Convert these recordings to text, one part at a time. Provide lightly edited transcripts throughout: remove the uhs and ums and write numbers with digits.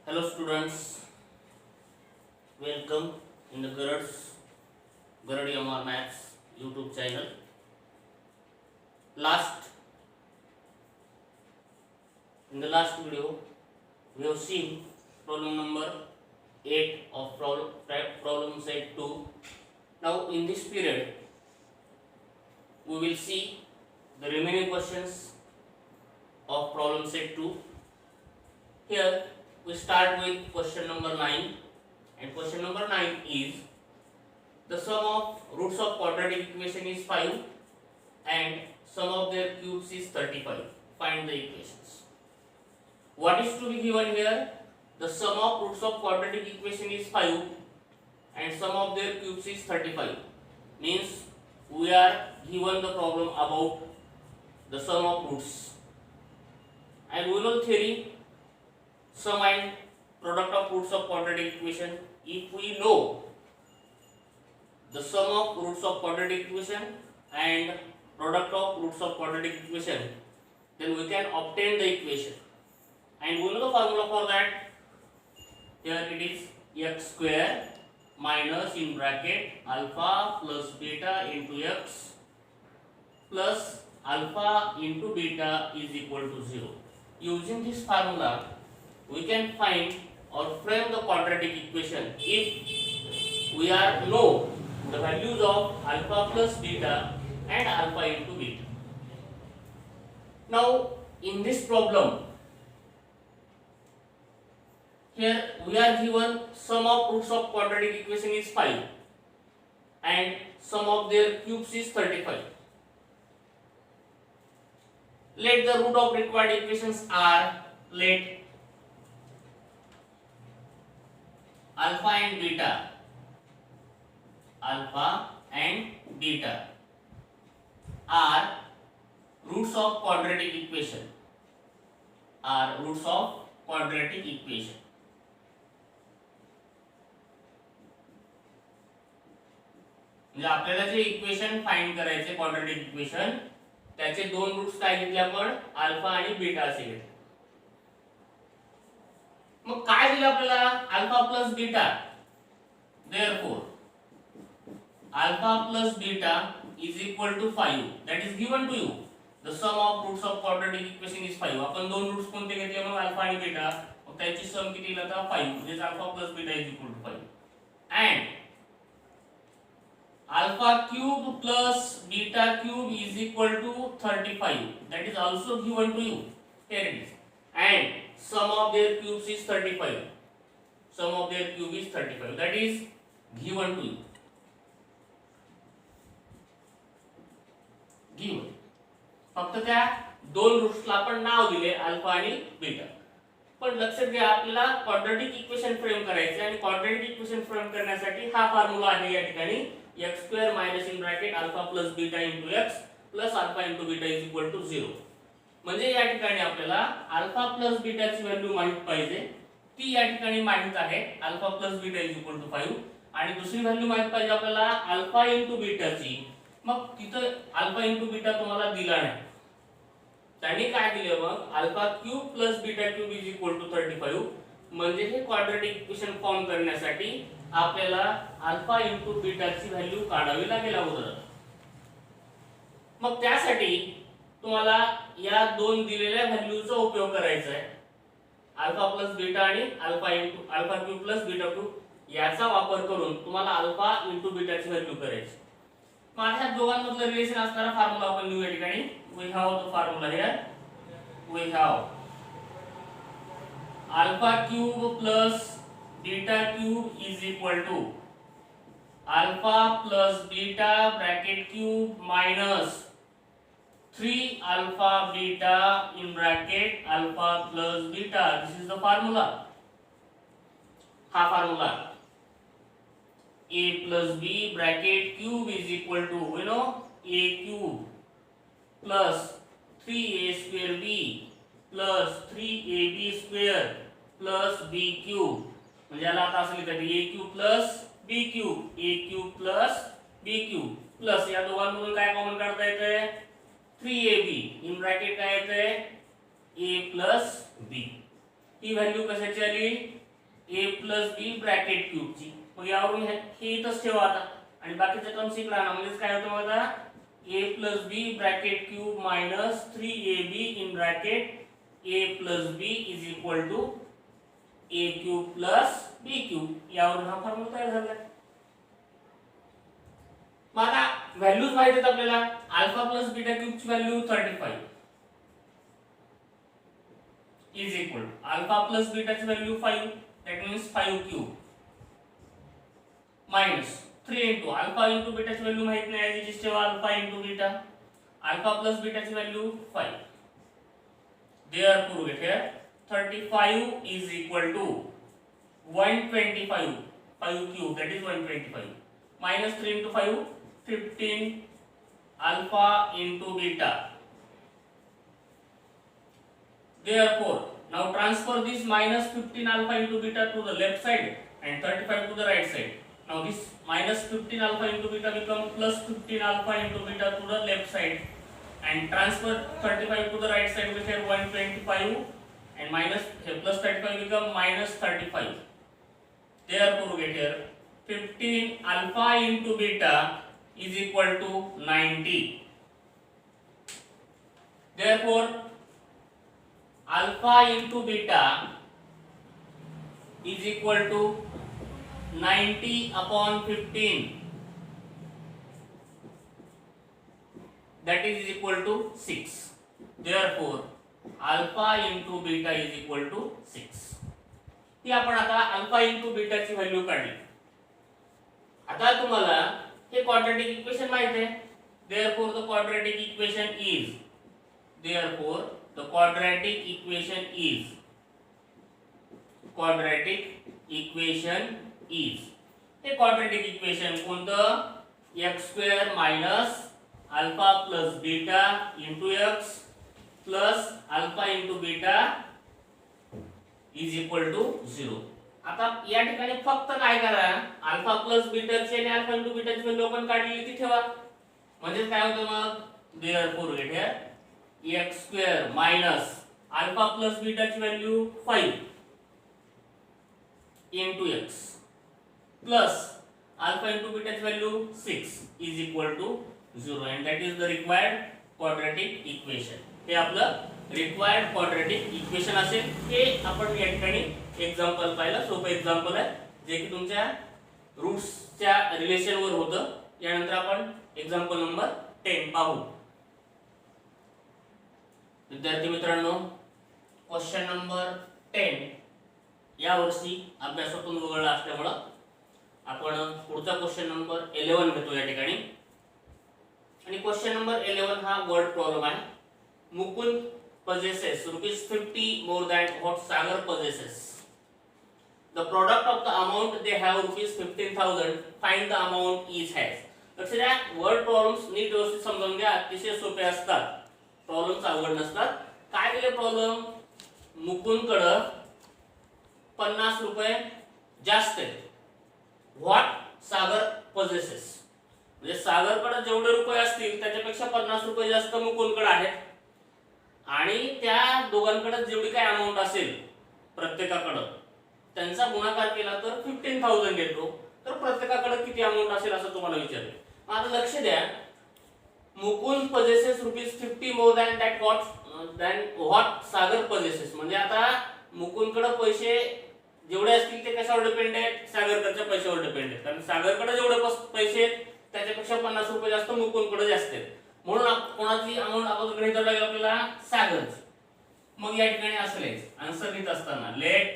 Hello students, welcome in the Garad MR Maths YouTube channel. In the last video, we have seen problem number 8 of problem set 2. Now in this period, we will see the remaining questions of problem set 2. Here we start with question number 9, and question number 9 is the sum of roots of quadratic equation is 5 and sum of their cubes is 35. Find the equations. What is to be given here? The sum of roots of quadratic equation is 5 and sum of their cubes is 35. Means we are given the problem about the sum of roots. And we know theory, sum and product of roots of quadratic equation. If we know the sum of roots of quadratic equation and product of roots of quadratic equation, then we can obtain the equation. And we know the formula for that. Here it is x square minus in bracket alpha plus beta into x plus alpha into beta is equal to 0. Using this formula, we can find or frame the quadratic equation if we are know the values of alpha plus beta and alpha into beta. Now in this problem, here we are given sum of roots of quadratic equation is 5 and sum of their cubes is 35. Let the root of required equations are, let alpha and beta are roots of quadratic equation, म्हणजे आपल्याला जे equation find करायचे quadratic equation, त्याचे दोन roots काय घेतले आपण, alpha आणि बीटा असे घेतले. मग काय दिलं आपल्याला, alpha plus beta. Therefore alpha plus beta is equal to 5. That is given to you. The sum of roots of quadratic equation is 5. आपण दोन रूट्स कोणते घेतले मग, अल्फा आणि बीटा. मग त्याची सम किती येईल आता, 5. म्हणजे alpha plus beta is equal to 5. And alpha cube plus beta cube is equal to 35. That is also given to you. Here it is. And sum of their cubes is 35. Sum of their cube is 35. That is given to you. Given. फक्त त्या दोन रूट्सला आपण नाव दिले alpha आणि beta. पण लक्षात घ्या, आपल्याला क्वाड्रॅटिक इक्वेशन फ्रेम करायचे आणि क्वाड्रॅटिक इक्वेशन फ्रेम करण्यासाठी हा फॉर्म्युला आहे या ठिकाणी x square minus in bracket alpha plus beta into x plus alpha into beta is equal to 0. म्हणजे या ठिकाणी आपल्याला अल्फा प्लस बीटाची व्हॅल्यू माहित पाहिजे. ती या ठिकाणी माहित आहे, alpha plus beta is equal to 5. आणि दुसरी व्हॅल्यू माहित पाहिजे आपल्याला अल्फा इनटू बीटाची. मग तिथं अल्फा इनटू बीटा तुम्हाला दिला नाही, त्यांनी काय दिले मग, alpha cube plus beta cube is equal to 35. म्हणजे हे क्वाड्रॅटिक इक्वेशन फॉर्म करण्यासाठी आपल्याला अल्फा इनटू बीटाची व्हॅल्यू काढावी लागेल अगोदर. मग त्यासाठी तुम्हाला या दोन दिलेल्या व्हॅल्यूचा उपयोग करायचा आहे, अल्फा प्लस बीटा आणि alpha into alpha cube plus beta cube याचा वापर करून तुम्हाला अल्फा इनटू बीटाची व्हॅल्यू करायची. मग ह्या दोघांमधलं रिलेशन असणारा फॉर्म्युला आपण लिहू या ठिकाणी. We have the formula here. We have alpha cube plus beta cube is equal to alpha plus beta bracket cube minus 3 alpha beta in bracket alpha plus beta. This is the formula. हा formula a plus b bracket cube is equal to, you know, a cube plus 3a square b plus 3ab square plus b cube. म्हणजे याला आता असं लिहिता येईल a cube plus b cube, a cube plus b cube plus या दोघांमधून काय common काढता येते, 3ab इन ब्रॅकेट काय येते a plus b. He value कशाची आली a प्लस बी ब्रॅकेट क्यूबची. मग यावरून हे इथंच ठेवा आता आणि बाकीच्या टर्म्स इकडे आणा. म्हणजे काय होतं बघा a plus B bracket cube minus 3ab in bracket a plus B is equal to a cube plus b cube. यावरून हा फॉर्म्युला तयार झाला. मग आता व्हॅल्यूज माहित आहेत आपल्याला. अल्फा प्लस बीटा क्यूबची value 35 is equal alpha plus बीटाची value 5 that means 5 cube minus 3 into alpha into बीटाची व्हॅल्यू माहित नाही आहे जी ठेवा alpha into beta. Alpha plus बीटाची value 5. therefore get here 35 is equal to 125 5 cube that is 125 minus 3 into 5 15 alpha into beta. Therefore now transfer this minus 15 alpha into beta to the left side and 35 to the right side. Now this minus 15 alpha into beta become plus 15 alpha into beta to the left side and transfer 35 to the right side with here 125 and minus plus 35 become minus 35. Therefore get here 15 alpha into beta is equal to 90. Therefore alpha into beta is equal to 90 upon 15, that is equal to 6. Therefore alpha into beta is equal to 6. ती आपण आता alpha into बीटाची value काढली. आता तुम्हाला हे quadratic equation माहित आहे. therefore the quadratic equation is therefore the quadratic equation is हे quadratic equation कोणतं x square minus alpha plus beta into x plus alpha into beta is equal to 0. आता या ठिकाणी फक्त काय करा अल्फा प्लस बीटाची आणि अल्फा इंटू बीटाची व्हॅल्यू आपण काढलेली ती ठेवा. म्हणजे काय होतं मग therefore get here x square minus alpha plus बीटाची value 5 into x plus alpha into बीटाची value 6 is equal to 0 and that is the required quadratic equation. हे आपलं रिक्वायर्ड क्वाड्रॅटिक इक्वेशन असेल. हे आपण या ठिकाणी एक्झाम्पल पाहिलं. सोपं एक्झाम्पल आहे जे की तुमच्या रूट्सच्या रिलेशन वर होतं. यानंतर आपण एक्झाम्पल नंबर 10 पाहू. विद्यार्थी मित्रांनो क्वेश्चन नंबर 10 या वर्षी अभ्यासातून वगळला असल्यामुळे आपण पुढचा क्वेश्चन नंबर 11 घेतो या ठिकाणी. आणि क्वेश्चन नंबर 11 हा वर्ड प्रॉब्लेम आहे. Mukund possesses rupees 50 more than what Sagar possesses. The product of the amount they have rupees 15,000. Find the amount each has. लक्ष द्या वर्ड प्रॉब्लेम्स नीट व्यवस्थित समजून घ्या. अतिशय सोपे असतात. प्रॉब्लेम्स अवघड नसतात. काय दिले प्रॉब्लेम मुकुंदकडे 50 रुपये जास्त आहेत. व्हॉट सागर possesses म्हणजे सागरकडे जेवढे रुपये असतील त्याच्यापेक्षा 50 रुपये जास्त मुकुंदकडे आहेत. आणि त्या दोघांकडे जेवढी काय अमाउंट असेल प्रत्येकाकडे त्यांचा गुणाकार केला तर 15,000 येतो. तर प्रत्येकाकडे किती अमाउंट असेल असं तुम्हाला विचारले. आता लक्ष द्या Mukund possesses rupees 50 more than what Sagar possesses म्हणजे आता मुकुंदकडे पैसे जेवढे असतील ते कशावर डिपेंड आहेत सागरकडच्या पैशावर डिपेंड आहेत. कारण सागरकडे जेवढे पैसे आहेत त्याच्यापेक्षा 50 रुपये जास्त मुकुंदकडे जास्त आहेत. म्हणून कोणाची अमाउंट आपण गृहीत धरायला लागेल आपल्याला सागरची. मग या ठिकाणी असलेच आन्सर लिहित असताना लेट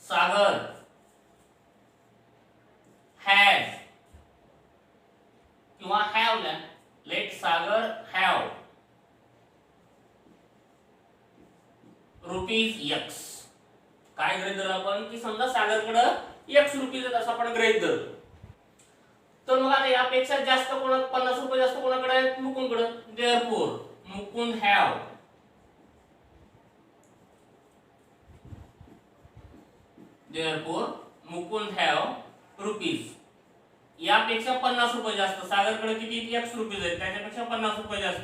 सागर हॅज किंवा have let Sagar have rupees x. काय गृहीत धरलं आपण की समजा सागरकडे x रुपीज आहेत असं आपण गृहीत धरतो. तर मग आता यापेक्षा जास्त कोणा 50 रुपये जास्त कोणाकडे आहेत मुकुंदकडे. therefore मुकुंद हॅव रुपीज यापेक्षा 50 रुपये जास्त. सागरकडे किती x रुपीज आहेत त्याच्यापेक्षा 50 रुपये जास्त.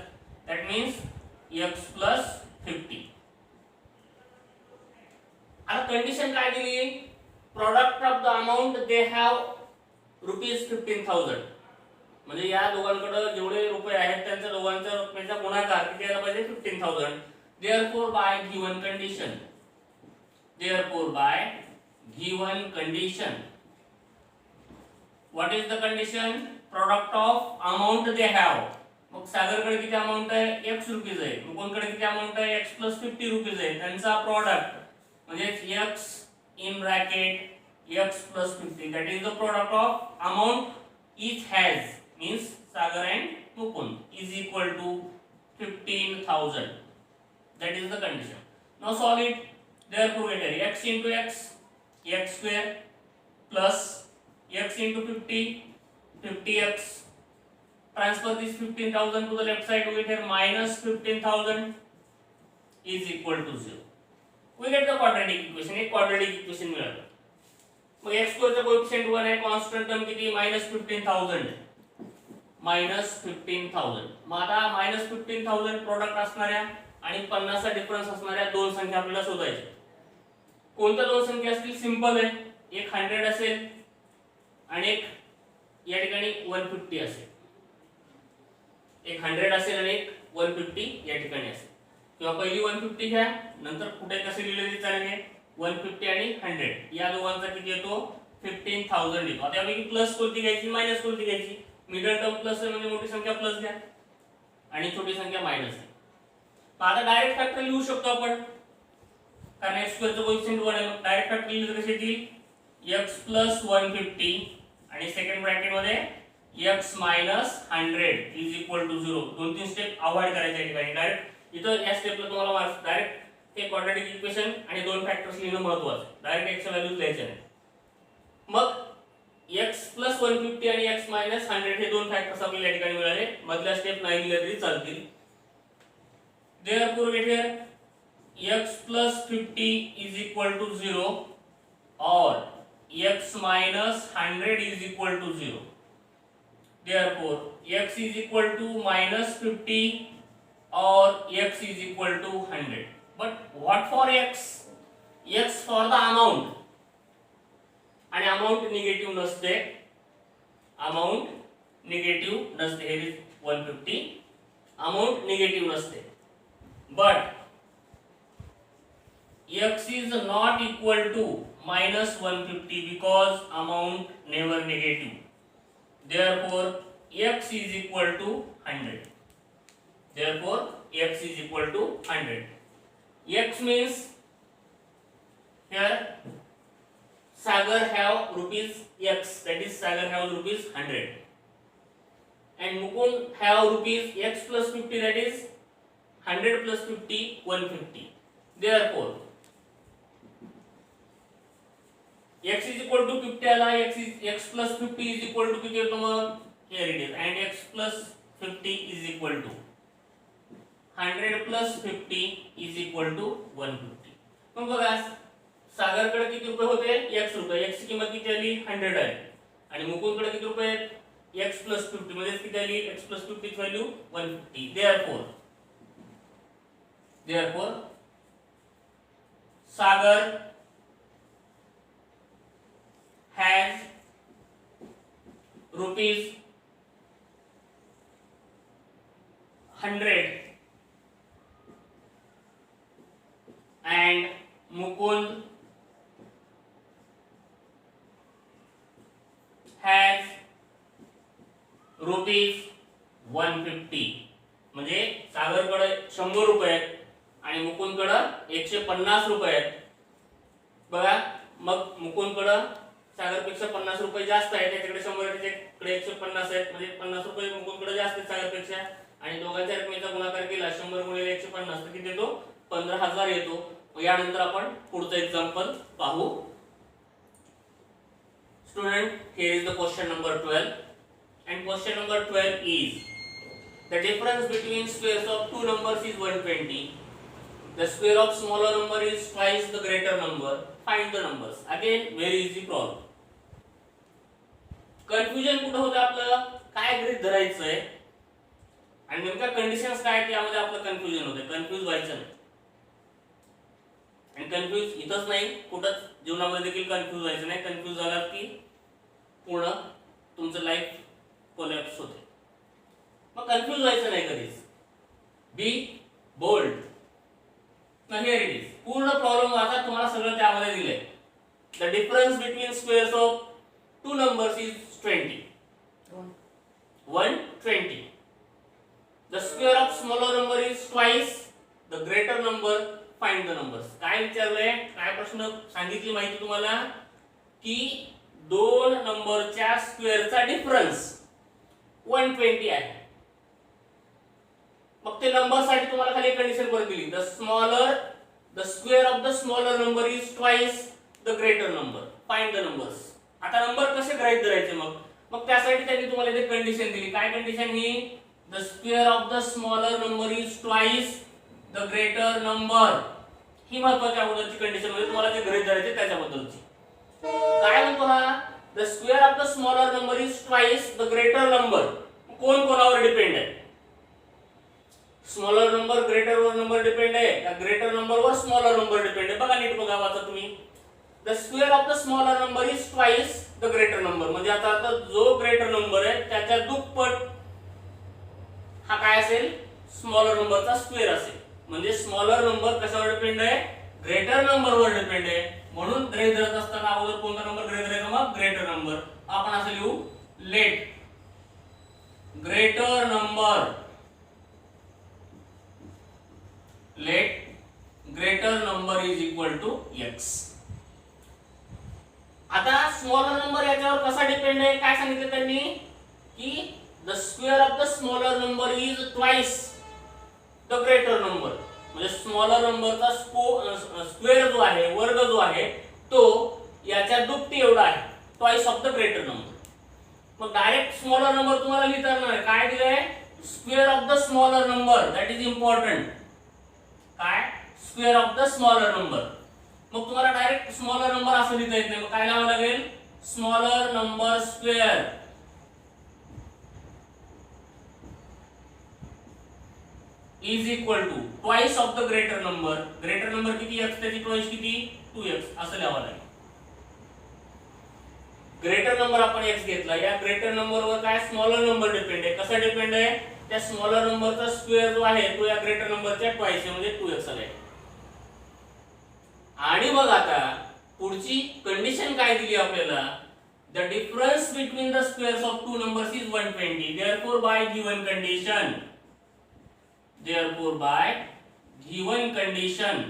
That means x plus 50. Condition काय दिली, product of the amount they have ₹15,000, म्हणजे या दोघांकडे जेवढे रुपये आहेत त्यांच्या दोघांच्या रकमेचा गुणाकार किती यायला पाहिजे, 15,000. Therefore by given condition, therefore by given condition, what is the condition, product of amount they have. मग सागरकडे किती अमाऊंट आहे, x रुपीज आहे. मुकुंदकडे किती अमाऊंट आहे, x + 50 रुपीज आहे. त्यांचा प्रोडक्ट म्हणजे x in bracket x + 50, that is the product of amount each has, means Sagar and Mukund is equal to 15,000. That is the condition. Now solve it. Therefore get here x into x, x square, plus x into 50, 50x. Transfer this 15,000 to the left side. We get here minus 15,000 is equal to 0. We get the quadratic equation. एक quadratic equation मिळालं. मग x square चा coefficient 1 आहे, constant term किती, minus 15,000. minus 15,000. मग आता minus 15,000 product असणाऱ्या आणि 50 चा डिफरन्स असणाऱ्या दोन संख्या आपल्याला शोधायच्या. कोणत्या दोन संख्या असतील, सिंपल आहे. एक 100 असेल आणि एक या ठिकाणी 150 असेल. एक 100 असेल आणि एक 150 या ठिकाणी असेल. किंवा पहिली 150 घ्या, नंतर कुठे कसे लिहिलेले चालेल, 150 आणि 100 या दोघांचा किती येतो, 15,000 येतो. आता यापैकी प्लस कोणती घ्यायची, मायनस कोणती घ्यायची, मिडल टर्म प्लस आहे म्हणजे मोठी संख्या प्लस घ्या आणि छोटी संख्या मायनस आहे. आता डायरेक्ट फॅक्टर लिहू शकतो आपण, कारण x स्क्वेअरचं कोएफिशिएंट 1 आहे. डायरेक्ट फॅक्टर लिहिलं कसे येतील, x + 150 आणि सेकंड ब्रॅकेट मध्ये x - 100 इज इक्वल टू 0. दोन तीन स्टेप अवॉइड करायचे या ठिकाणी. डायरेक्ट इथं या स्टेपला तुम्हाला मार्क्स डायरेक्ट ते क्वाड्रॅटिक इक्वेशन आणि दोन फॅक्टर्स लिहिणं महत्त्वाचं आहे. डायरेक्ट x च्या व्हॅल्यूज द्यायच्या नाही. मग x + 150 आणि x - 100 हे दोन फॅक्टर्स आपल्याला या ठिकाणी मिळाले. मधल्या स्टेप नाही लिहिल्या तरी चालतील. Therefore get here x + 50 is equal to 0 or x - 100 is equal to 0. Therefore x is equal to -50 or x is equal to 100. But what for x? X for the amount. आणि amount negative नसते. amount negative नसते. Here is 150. amount negative नसते. But x is not equal to -150 because amount never negative. Therefore x is equal to 100. Therefore x is equal to 100. X means here Sagar have rupees x, that is Sagar have rupees 100 and Mukund have rupees x + 50, that is 100 + 50 150. Therefore x is equal to 50 आला, x + 50 is equal to किती येतो मग, here it is, and x + 50 is equal to 100 + 50 is equal to 150. मग बघा सागरकडे किती रुपये होते, x रुपये. x ची किंमत किती आली, 100 आहे. आणि मुकुंदकडे किती रुपये आहेत, x + 50 म्हणजे किती आली, x + 50 ची value 150. Therefore Sagar has rupees 100 and Mukund has rupees 150. म्हणजे सागरकडे 100 रुपये आहेत आणि मुकुंदकडे 150 रुपये आहेत. बघा मग मुकुंदकडे सागरपेक्षा 50 रुपये जास्त आहे, त्याच्याकडे 100 आहे, त्याच्याकडे 150 आहेत, म्हणजे 50 रुपये मुकुंदकडे जास्त आहेत सागरपेक्षा. आणि दोघांच्या रकमेचा गुणाकार केला 100 गुणिले 150 तर किती येतो, 15,000 येतो. यानंतर आपण पुढचं एक्झाम्पल पाहू. Student, here is the question number 12 and question number 12 is the difference between squares of two numbers is 120. The square of smaller number is twice the greater number. Find the numbers. Again very easy problem. Confusion कुठं होतं आपलं, काय गृहीत धरायचंय आणि नेमका conditions काय त्यामध्ये आपलं कन्फ्युजन होतं. कन्फ्यूज व्हायचं नाही. आणि कन्फ्यूज इथंच नाही, कुठंच जीवनामध्ये देखील कन्फ्यूज व्हायचं नाही. कन्फ्यूज झालात की पूर्ण तुमचं लाईफ कोलॅप्स होते. मग कन्फ्यूज व्हायचं नाही कधीच. बी बोल्ड. ना हिअर इट इज. पूर्ण प्रॉब्लेम वाचा, तुम्हाला सगळं त्यामध्ये दिलंय. The difference between squares of two numbers is 20. 120. The square of smaller number is twice the greater number. Find the numbers. काय विचारलंय, काय प्रश्न सांगितली माहिती तुम्हाला की दोन नंबरच्या स्क्वेअरचा डिफरन्स 120 आहे. मग ते नंबरसाठी तुम्हाला खाली कंडिशन परत दिली. The square of the smaller number is twice the greater number. Find the numbers. आता नंबर कसे गृहीत धरायचे मग त्यासाठी त्यांनी तुम्हाला इथे कंडिशन दिली. काय कंडिशन ही? The square of the smaller number is twice the greater number. ही महत्वाची अगोदरची कंडिशन म्हणजे तुम्हाला जे गृहीत धरायचे त्याच्याबद्दलची. काय म्हणतो हा? The square of the smaller number is twice the greater number. कोण कोणावर डिपेंड आहे? स्मॉलर नंबर ग्रेटर वर नंबर डिपेंड आहे का greater number were smaller number depend आहे? बघा नीट बघा वाचा तुम्ही. The square of the smaller number is twice the greater number. म्हणजे आता जो ग्रेटर नंबर आहे त्याच्या दुप्पट हा काय असेल? स्मॉलर नंबरचा स्क्वेअर असेल. म्हणजे स्मॉलर नंबर कशावर डिपेंड आहे? ग्रेटर नंबर वर डिपेंड आहे. म्हणून गृहीत धरत असताना अगोदर कोणता नंबर गृहीत धरायचा? मग ग्रेटर नंबर. आपण असं लिहू, let greater number, let greater number is equal to x. आता स्मॉलर नंबर याच्यावर कसा डिपेंड आहे? काय सांगितलं त्यांनी की the square of the smaller number is twice the greater number. म्हणजे स्मॉलर नंबरचा स्क्वेअर जो आहे, वर्ग जो आहे तो याच्या दुप्पटी एवढा आहे, twice of the greater number. मग डायरेक्ट स्मॉलर नंबर तुम्हाला लिहिता येणार नाही. काय दिलंय? Square of the smaller number. That is important. काय? Square of the smaller number. मग तुम्हाला डायरेक्ट स्मॉलर नंबर असं लिहिता येत नाही. मग काय लावावं लागेल? Smaller number square is equal to twice of the greater number. Greater number किती? x. त्याची ट्वाइस किती? 2x. असं लिहावं लागेल. ग्रेटर नंबर आपण x घेतला. या ग्रेटर नंबरवर काय? स्मॉलर नंबर डिपेंड आहे. कसा डिपेंड आहे? त्या स्मॉलर नंबरचा स्क्वेअर जो आहे तो या ग्रेटर नंबरच्या ट्वाइस आहे, म्हणजे 2x आला. आणि मग आता पुढची कंडिशन काय दिली आपल्याला? The difference between the squares of two numbers is 120. Therefore by given condition, therefore by given condition.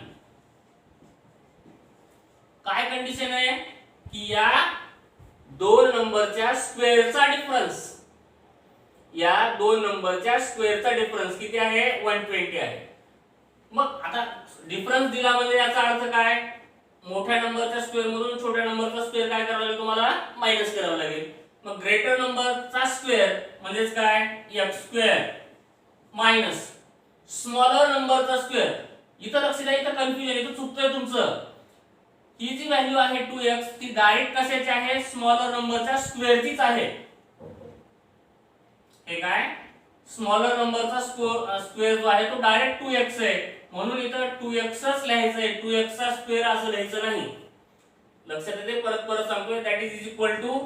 काय कंडिशन आहे की या दोन नंबरच्या स्क्वेअरचा डिफरन्स, या दोन नंबरच्या स्क्वेअरचा डिफरन्स किती आहे? 120 आहे. मग आता डिफरन्स दिला म्हणजे याचा अर्थ काय? मोठ्या नंबरच्या स्क्वेअर मधून छोट्या नंबरचा स्क्वेअर काय करावं लागेल? तुम्हाला मायनस करावं लागेल. मग ग्रेटर नंबरचा स्क्वेअर म्हणजेच काय? x स्क्वेअर मायनस स्मॉलर नंबरचा स्क्वेअर. इथं लक्ष द्या, इथं कन्फ्युजन, इथं चुकतंय तुमचं. ही जी व्हॅल्यू आहे 2x ती डायरेक्ट कशाची आहे? स्मॉलर नंबरच्या स्क्वेअरचीच आहे. हे काय? स्मॉलर नंबरचा स्क्वेअर जो आहे तो डायरेक्ट 2x आहे. म्हणून इथं 2xच लिहायचं आहे. 2x चा स्क्वेअर असं लिहायचं नाही. लक्षात येते? परत सांगतोय. That is equal to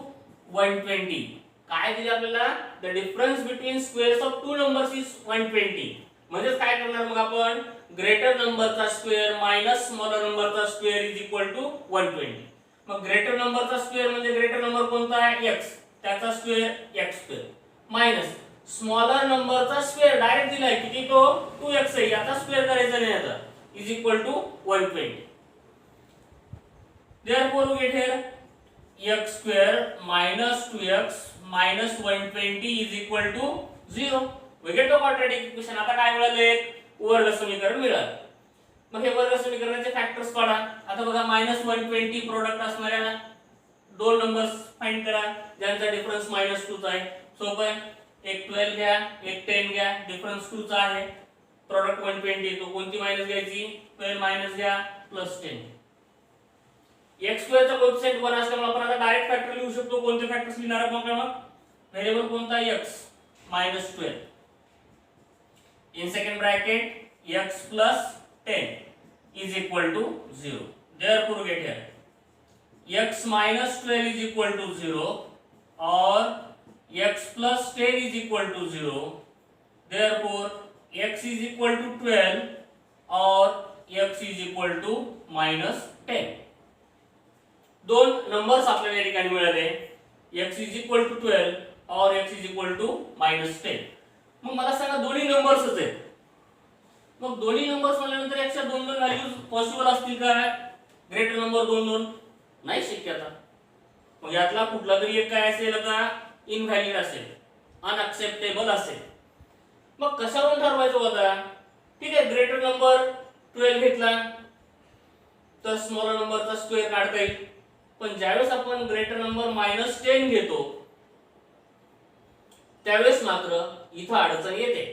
120. काय दिले आपल्याला? The difference between squares of two numbers is 120. म्हणजे काय करणार मग आपण? ग्रेटर नंबरचा स्क्वेअर मायनस स्मॉलर नंबरचा स्क्वेअर इज इक्वल टू 120. मग ग्रेटर नंबरचा स्क्वेअर म्हणजे ग्रेटर नंबर कोणता आहे? x. त्याचा square x square minus smaller नंबरचा स्क्वेअर डायरेक्ट दिलाय किती? तो 2x आहे. याचा स्क्वेअर करायचा नाही आता. Is equal to 120. therefore we get here x square minus 2x minus 120 is equal to 0. We get the quadratic equation. आता काय मिळाले? वर्ग समीकरण मिळालं. मग हे वर्ग समीकरणाचे फॅक्टर्स काढा. आता बघा -120 प्रोडक्ट असणाऱ्या दोन नंबर्स फाइंड करा ज्यांचा डिफरन्स -2 चा आहे. सोपं आहे. एक 12 घ्या, एक 10 घ्या, डिफरन्स 2 चा आहे. प्रोडक्ट 120 तो कोणती मायनस घ्यायची? 12 मायनस घ्या प्लस 10. x स्क्वेअर चा कोएफिशिएंट 1 असल्यामुळे आपण आता डायरेक्ट फॅक्टर लिहू शकतो. कोणते फॅक्टर्स लिहिणार आपण? मग व्हेरिएबल कोणता? x -12 in second bracket x plus 10 is equal to 0. Therefore get here x minus 12 is equal to 0 or x plus 10 is equal to 0. Therefore x is equal to 12 or x is equal to minus 10. दोन numbers आपल्याला या ठिकाणी मिळाले, x is equal to 12 or x is equal to minus 10. मग मला सांगा दोन्ही नंबर्सच आहेत. मग दोन्ही नंबर्स म्हटल्यानंतर याच्या दोन दोन व्हॅल्यूज पॉसिबल असतील का? ग्रेटर नंबर दोन दोन नाही शक्यता. मग यातला कुठला तरी एक काय असेल का? इनव्हॅलिड असेल, अनअक्सेप्टेबल असेल. मग कशावरून ठरवायचं होता? ठीक आहे, ग्रेटर नंबर 12 घेतला तर स्मॉलर नंबरचा स्क्वेअर काढता येईल. पण ज्यावेळेस आपण ग्रेटर नंबर -10 घेतो त्यावेळेस मात्र इथं अडचण येते.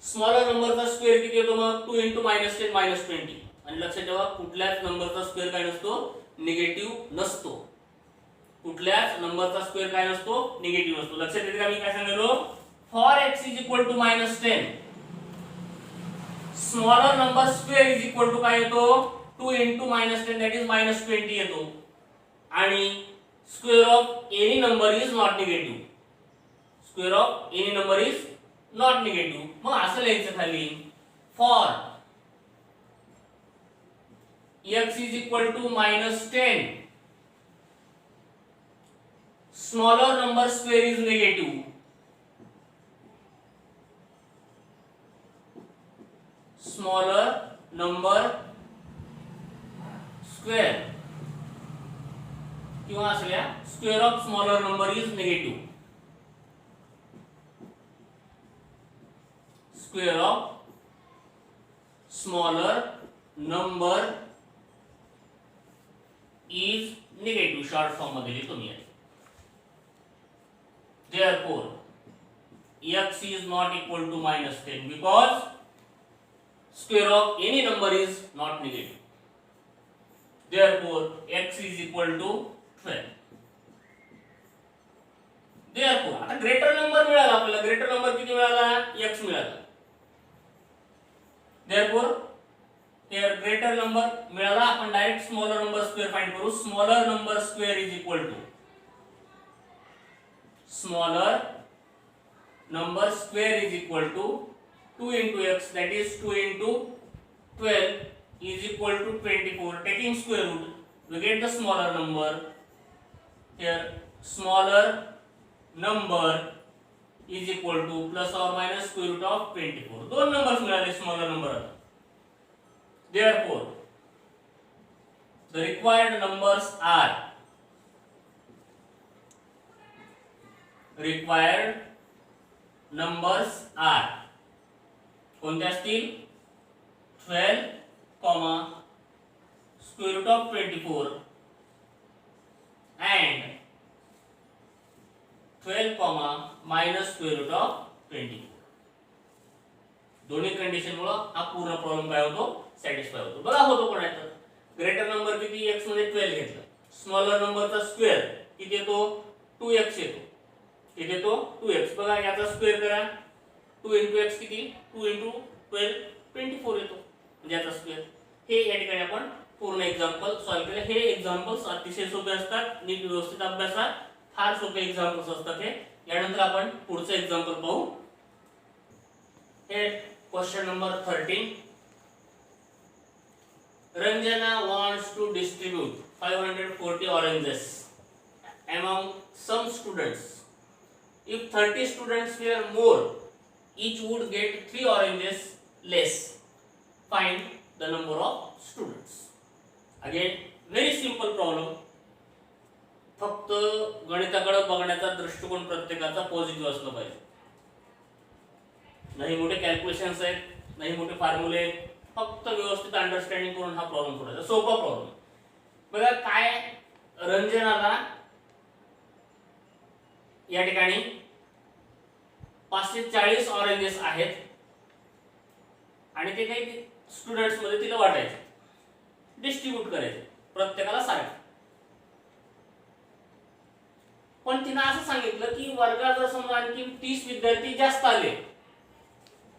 स्मॉलर नंबरचा स्क्वेअर किती येतो? मग 2 * -10 -20. आणि लक्षात ठेवा कुठल्याच नंबरचा स्क्वेअर काय नसतो? निगेटिव्ह नसतो. कुठल्याच नंबरचा स्क्वेअर काय नसतो? निगेटिव्ह नसतो. लक्षात येते का मी काय सांगितलो? For x is equal to -10 smaller number square is equal to काय येतो? 2 * -10 दॅट इज -20 येतो. आणि square of any number is not negative. Square of any number is not negative. मग असं लिहायचं खाली for x is equal to -10 smaller number square is negative. Smaller number square किंवा असल्या square of smaller number is negative. Square of smaller number is negative. Short form मध्ये लिहितो मी. Therefore x is not equal to -10 because square of any number is not negative. Therefore x is equal to 12. Therefore आता greater number मिळाला आपल्याला. Greater number किती मिळाला? x मिळाला. Therefore here greater number मिळाला. आपण direct smaller number square find करू. Smaller number square is equal to smaller number square is equal to 2 into x, that is 2 into 12 is equal to 24. Taking square root we get the smaller number. Here smaller number is equal to plus or minus square root of 24. दोन numbers मिळाले smaller number. Therefore the required numbers are कोणते असतील? 12, square root of 24 and 12, minus square root of 24. दोन्ही condition मुळे हा पूर्ण problem काय होतो? सॅटिस्फाय होतो. बघा होतो कोण आहे तर ग्रेटर नंबर किती? x मध्ये 12 घेतला. स्मॉलर नंबरचा स्क्वेअर किती येतो? 2x येतो. किती येतो? 2x. बघा याचा स्क्वेअर करा. 2 into x किती? 2 into 12 24 येतो. म्हणजे याचा स्क्वेअर. हे या ठिकाणी आपण पूर्ण एक्झाम्पल सॉल्व्ह केले. हे एक्झाम्पल्स अतिशय सोपे असतात. नीट व्यवस्थित अभ्यासा. फार सोपे एक्झाम्पल्स असतात हे. यानंतर आपण पुढचे एक्झाम्पल पाहू. हे question number 13. Ranjana wants to distribute 540 oranges among some students. If 30 students were more, each would get 3 oranges less. Find the number of students. Again, very simple problem. फक्त गणिताकडे बघण्याचा दृष्टिकोन प्रत्येकाचा पॉझिटिव्ह असला पाहिजे. नाही मोठे कॅल्क्युलेशन्स आहेत, नाही मोठे फॉर्म्युले आहेत. फक्त व्यवस्थित अंडरस्टँडिंग करून हा प्रॉब्लेम सोडवायचा. सोपा प्रॉब्लेम. बघा काय रंजनाला या ठिकाणी 540 ऑरेंजेस आहेत आणि ते काही स्टुडंट्स मध्ये तिला वाटायचे, डिस्ट्रीब्यूट करायचे प्रत्येकाला सारखे. पण तिने असं सांगितलं की वर्गात जर समजा आणखी 30 विद्यार्थी जास्त आले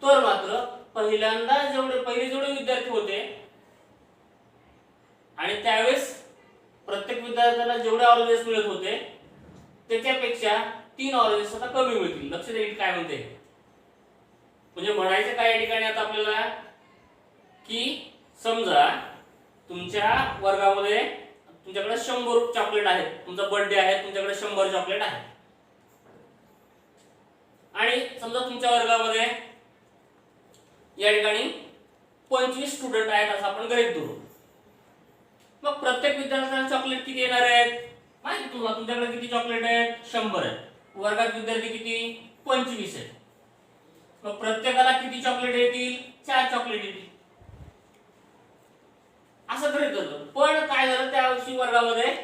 तर मात्र पहिले जेवढे विद्यार्थी होते आणि त्यावेळेस प्रत्येक विद्यार्थ्याला जेवढे ऑरेंजेस मिळत होते त्याच्यापेक्षा 3 ऑरेंजेस आता कमी मिळतील. लक्ष द्या काय म्हणते. म्हणजे म्हणायचं काय या ठिकाणी आता आपल्याला की समजा तुमच्या वर्गामध्ये तुमच्याकडे 100 चॉकलेट आहेत, तुमचा बर्थडे आहे, तुमच्याकडे 100 चॉकलेट आहे आणि समजा तुमच्या वर्गामध्ये या ठिकाणी 25 स्टुडंट आहेत असं आपण गृहीत धरू. मग प्रत्येक विद्यार्थ्याला चॉकलेट किती येणार आहेत माहिती तुम्हाला. तुमच्याकडे किती चॉकलेट आहेत 100 आहेत. वर्गात विद्यार्थी किती 25 आहेत. मग प्रत्येकाला किती चॉकलेट येतील 4 चॉकलेट येतील असं गृहीत धरलं. पण काय झालं त्या वर्षी वर्गामध्ये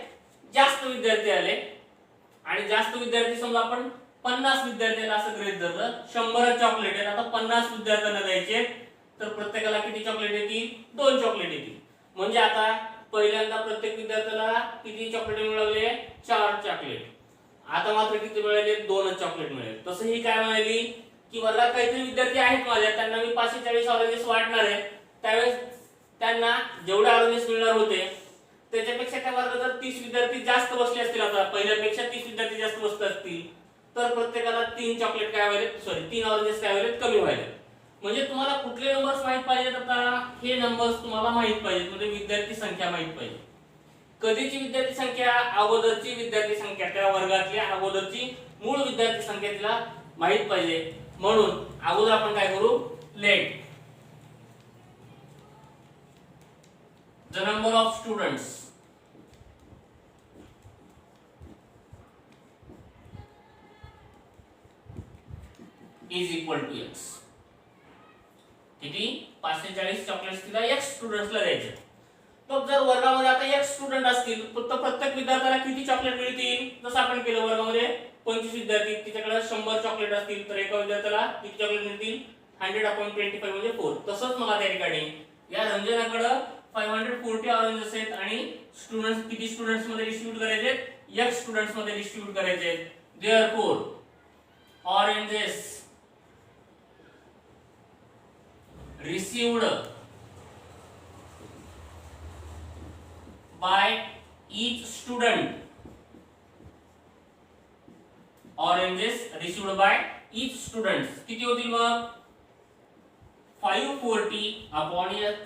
जास्त विद्यार्थी आले आणि जास्त विद्यार्थी समजा आपण 50 विद्यार्थ्यांना असं गृहीत धरलं. 100 चॉकलेट आहेत, आता 50 विद्यार्थ्यांना द्यायचे तर प्रत्येकाला किती चॉकलेट येतील 2 चॉकलेट येतील. म्हणजे आता पहिल्यांदा प्रत्येक विद्यार्थ्याला किती चॉकलेट मिळाले 4 चॉकलेट. आता मात्र किती मिळाले 2च चॉकलेट मिळाले. तसं ही काय म्हणाली की वर्गात काहीतरी विद्यार्थी आहेत माझ्या त्यांना मी 540 ऑरेंजेस वाटणार आहे. त्यावेळेस त्यांना जेवढे ऑरेंजेस मिळणार होते त्याच्यापेक्षा त्या वर्गात जर 30 विद्यार्थी जास्त बसले असतील, आता पहिल्यापेक्षा 30 विद्यार्थी जास्त बसत असतील तर प्रत्येकाला 3 चॉकलेट काय व्हायले 3 ऑरेंजेस काय व्हायले कमी व्हायले. म्हणजे तुम्हाला कुठले नंबर्स माहित पाहिजेत आता हे नंबर्स तुम्हाला माहित पाहिजेत. म्हणजे विद्यार्थी संख्या माहित पाहिजे. कधीची विद्यार्थी संख्या अगोदरची विद्यार्थी संख्या त्या वर्गातली अगोदरची मूळ विद्यार्थी संख्या तिला माहित पाहिजे. म्हणून अगोदर आपण काय करू late the number of students is equal to x. किती 540 चॉकलेट्स तिला x स्टुडंट्सला द्यायचे. तर जर वर्गामध्ये आता x स्टुडंट असतील तर प्रत्येक विद्यार्थ्याला किती चॉकलेट मिळतील. जसं आपण केलं वर्गामध्ये 25 विद्यार्थी तिच्याकडे 100 चॉकलेट असतील तर एका विद्यार्थ्याला किती चॉकलेट मिळतील 100/25 म्हणजे 4. तसंच मला त्या ठिकाणी या रंजनाकडे 540 ऑरेंजेस आहेत आणि स्टुडंट्स किती स्टुडंट्स मध्ये डिस्ट्रीब्यूट करायचे x स्टुडंट्स मध्ये डिस्ट्रीब्यूट करायचे. Therefore oranges received by each student oranges received by each students किती होतील मग 540/x.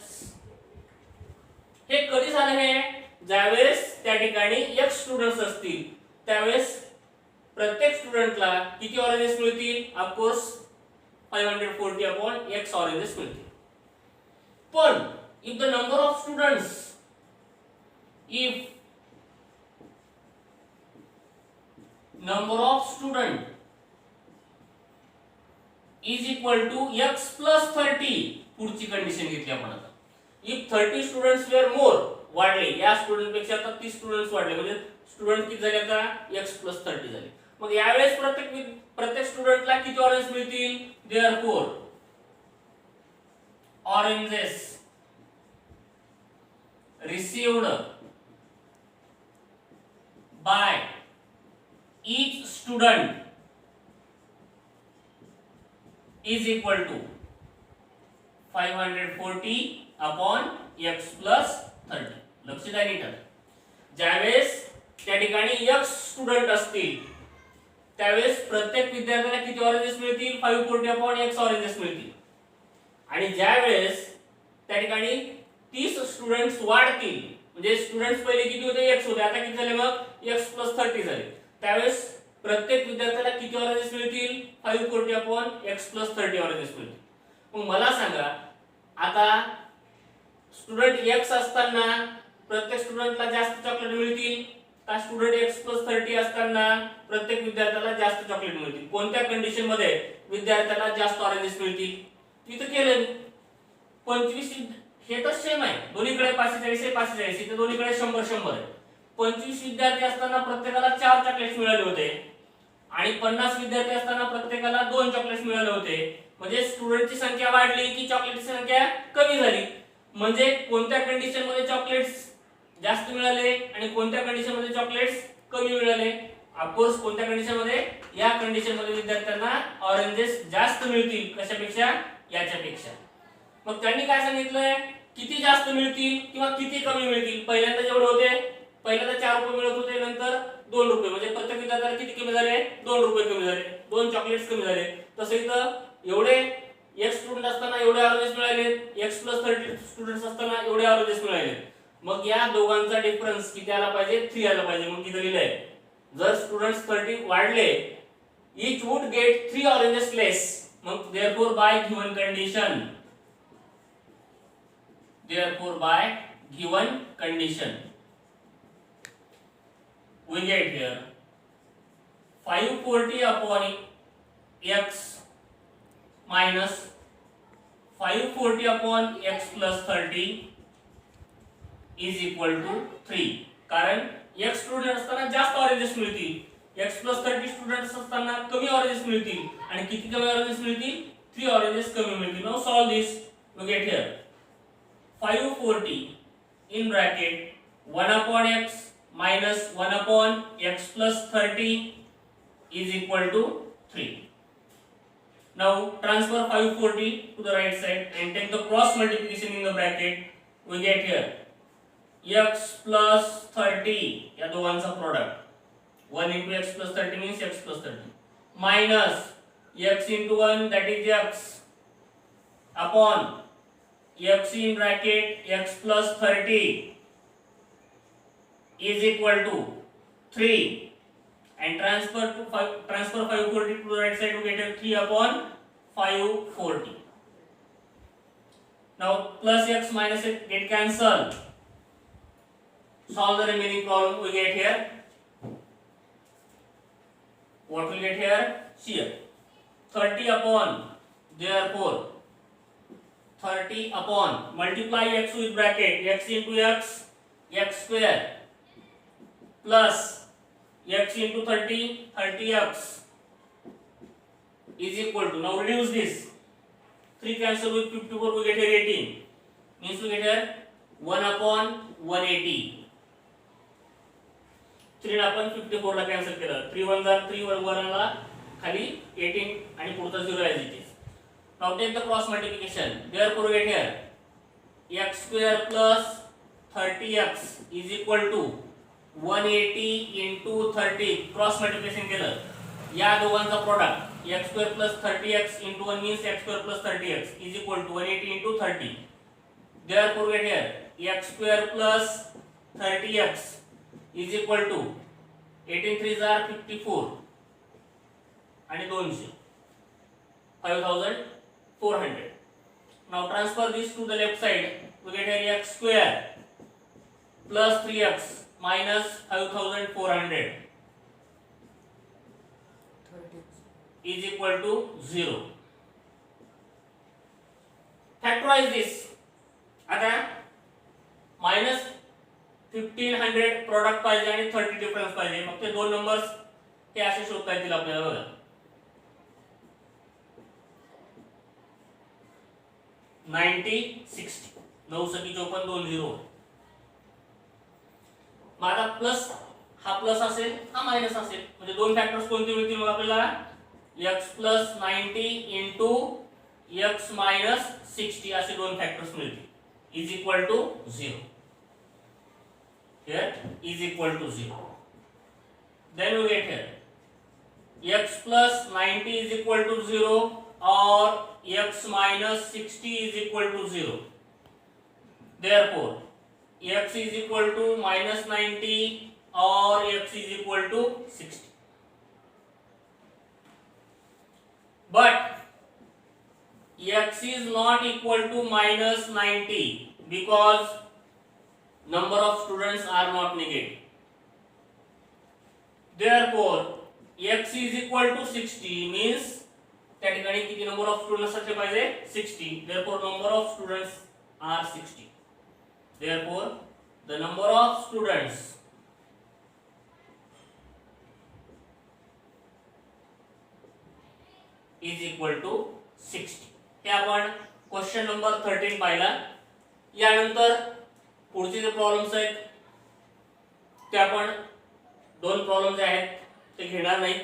हे कधी झालं हे ज्यावेळेस त्या ठिकाणी x स्टुडंट्स असतील त्यावेळेस प्रत्येक स्टुडंटला किती ऑरेंजेस मिळतील ऑफ कोर्स 540/x ऑरेंजेस मिळतील. पण if the number of students if number of student is equal to x plus 30 पुढची कंडिशन घेतली आपण आता. if 30 students were more वाढले या स्टुडंट पेक्षा आता 30 स्टुडंट्स वाढले म्हणजे स्टुडंट किती झाले आता x plus 30 झाले. मग यावेळेस प्रत्येक स्टुडंटला किती ऑरेंज मिळतील. Therefore oranges received by each student is equal to 540/x plus 30. लक्ष द्या नीट. ज्यावेळेस त्या ठिकाणी x स्टुडंट असतील त्यावेळेस प्रत्येक विद्यार्थ्याला किती ऑरेंजेस मिळतील 540/x ऑरेंजेस मिळतील. आणि ज्यावेळेस त्या ठिकाणी 30 स्टुडंट्स वाढतील म्हणजे स्टुडंट्स पहिले किती होते x होते आता किती झाले मग x plus 30 झाले. त्यावेळेस प्रत्येक विद्यार्थ्याला किती ऑरेंजेस मिळतील 540/x plus 30 ऑरेंजेस मिळतील. मग मला सांगा आता स्टुडंट x असताना प्रत्येक स्टुडंटला जास्त चॉकलेट मिळतील का स्टुडंट x plus 30 असताना प्रत्येक विद्यार्थ्याला जास्त चॉकलेट मिळतील. कोणत्या कंडिशन मध्ये विद्यार्थ्याला जास्त ऑरेंजेस मिळतील. इथं केलं 25 हे तर सेम आहे दोन्हीकडे 540 आहे 540 इथे दोन्हीकडे 100 आहे. 25 विद्यार्थी असताना प्रत्येकाला 4 चॉकलेट्स मिळाले होते आणि 50 विद्यार्थी असताना प्रत्येकाला 2 चॉकलेट्स मिळाले होते. म्हणजे स्टुडंटची संख्या वाढली की चॉकलेटची संख्या कमी झाली. म्हणजे कोणत्या कंडिशन मध्ये चॉकलेट्स जास्त मिळाले आणि कोणत्या कंडिशन मध्ये चॉकलेट्स कमी मिळाले. ऑफ कोर्स कोणत्या कंडिशन मध्ये या कंडिशन मध्ये विद्यार्थ्यांना ऑरेंजेस जास्त मिळतील कशापेक्षा याच्यापेक्षा. मग त्यांनी काय सांगितलंय किती जास्त मिळतील किंवा किती कमी मिळतील. पहिल्यांदा जेवढे होते, पहिल्यांदा 4 रुपये मिळत होते, नंतर 2 रुपये, म्हणजे प्रत्येक विद्यार्थ्याला किती कमी झाले, 2 रुपये कमी झाले, 2 चॉकलेट्स कमी झाले. तसं इथं एवढे एक स्टुडंट असताना एवढे आरओएस मिळाले, x + 30 स्टुडंट्स असताना एवढे आरओएस मिळाले. मग या दोघांचा डिफरन्स किती आला पाहिजे, 3 आला पाहिजे. मग इथं लिहिलंय जर स्टुडंट्स 30 वाढले, each would get 3 oranges less. मग therefore by given condition we get here 540 upon x minus 540 upon x plus 30 is equal to 3. कारण x स्टुडंट असताना जास्त ऑरेंजेस मिळतील, x plus 30 स्टुडंट्स असताना कमी ऑरेंजेस मिळतील. आणि किती कमी ऑरेंजेस मिळतील, 3 ऑरेंजेस कमी मिळतील. Now solve this. We get here 540 in bracket 1 upon x minus 1 upon x plus 30 is equal to 3. Now transfer 540 to the right side and take the cross multiplication in the bracket. We get here x plus 30, या दोघांचा product 1 into x plus 30 means x plus 30 minus x into 1 that is x upon x in bracket x plus 30 is equal to 3 and transfer 540 to the right side to get a 3 upon 540. Now plus x minus x get cancelled. Solve the remaining problem. We get here, what we get here, here 30 upon, therefore 30 upon multiply x with bracket x into x, x square plus x into 30, 30x is equal to, now reduce this, 3 cancel with 54, we get here 18, means we get here 1 upon 180. 3 आपण 54 ला cancel केलं, 3 1 जा 3 1 ला खाली 18 आणि पुढचा 0 as it is. Now take the cross multiplication. Therefore we get here x square plus 30x is equal to 180 into 30. Cross multiplication केलं, या दोघांचा product x square plus 30x into 1 means x square plus 30x is equal to 180 into 30. Therefore we get here x square plus 30x is equal to 18 3s are 54 and 200, 5400. Now transfer this to the left side. We get here x square plus 3x minus 5400 is equal to 0. Factorize this. आता minus 1500 product पाहिजे आणि 30 difference पाहिजे. मग ते दोन numbers हे असे शोधता येतील आपल्याला. बघा 90 60 9 सकी 54 2 0. मग आता प्लस हा प्लस असेल हा मायनस असेल, म्हणजे दोन फॅक्टर्स कोणते मिळतील मग आपल्याला, x plus 90 into x minus 60 असे दोन फॅक्टर्स मिळतील. is equal to 0. Here is equal to 0. Then we get here x plus 90 is equal to 0 or x minus 60 is equal to 0. Therefore x is equal to minus 90 or x is equal to 60. But x is not equal to minus 90 because number of students are not negative. Therefore x is equal to 60 means त्या ठिकाणी किती number of students असले पाहिजे, 60. Therefore number of students are 60. Therefore the number of students is equal to 60. हे आपण question number 13 पाहिला. यानंतर पुढचे जे प्रॉब्लेम्स आहेत ते आपण दोन प्रॉब्लेम जे आहेत ते घेणार नाहीत.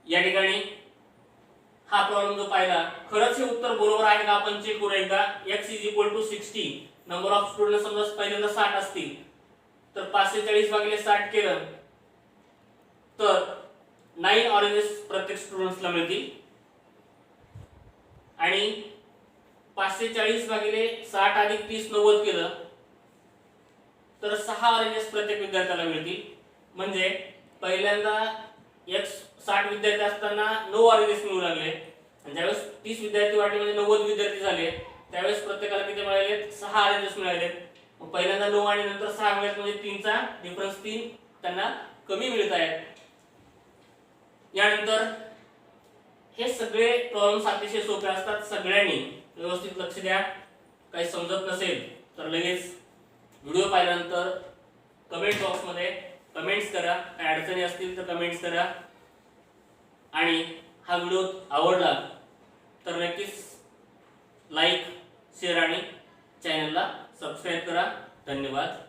या ठिकाणी हा प्रॉब्लेम जो पाहिला खरंच हे उत्तर बरोबर आहे का आपण चेक करू एकदा. x = 60, नंबर ऑफ स्टुडंट समजा पहिल्यांदा 60 असतील तर 540 भागिले 60 केलं तर 9 ऑरेंजेस प्रत्येक स्टुडंट्सला मिळतील आणि 540 भागिले 60 अधिक 30 90 केलं तर 6 ऑरेंजेस प्रत्येक विद्यार्थ्याला मिळतील. म्हणजे पहिल्यांदा x 60 विद्यार्थी असताना 9 ऑरेंजेस मिळू लागले आणि ज्यावेळेस 30 विद्यार्थी वाटले म्हणजे 90 विद्यार्थी झाले त्यावेळेस प्रत्येकाला किती मिळाले 6 ऑरेंजेस मिळाले. मग पहिल्यांदा 9 आणि नंतर 6 मिळाले म्हणजे 3 चा डिफरन्स 3 त्यांना कमी मिळत आहेत. यानंतर हे सगळे प्रॉब्लेम्स अतिशय सोपे असतात. सगळ्यांनी व्यवस्थित लक्ष द्या. काही समजत नसेल तर लगेच व्हिडिओ पाहिल्यानंतर कमेंट बॉक्स मध्ये कमेंट्स करा. काही अडचणी असतील तर कमेंट्स करा आणि हा व्हिडिओ आवडला तर नक्कीच लाईक शेअर आणि चॅनलला सबस्क्राईब करा. धन्यवाद.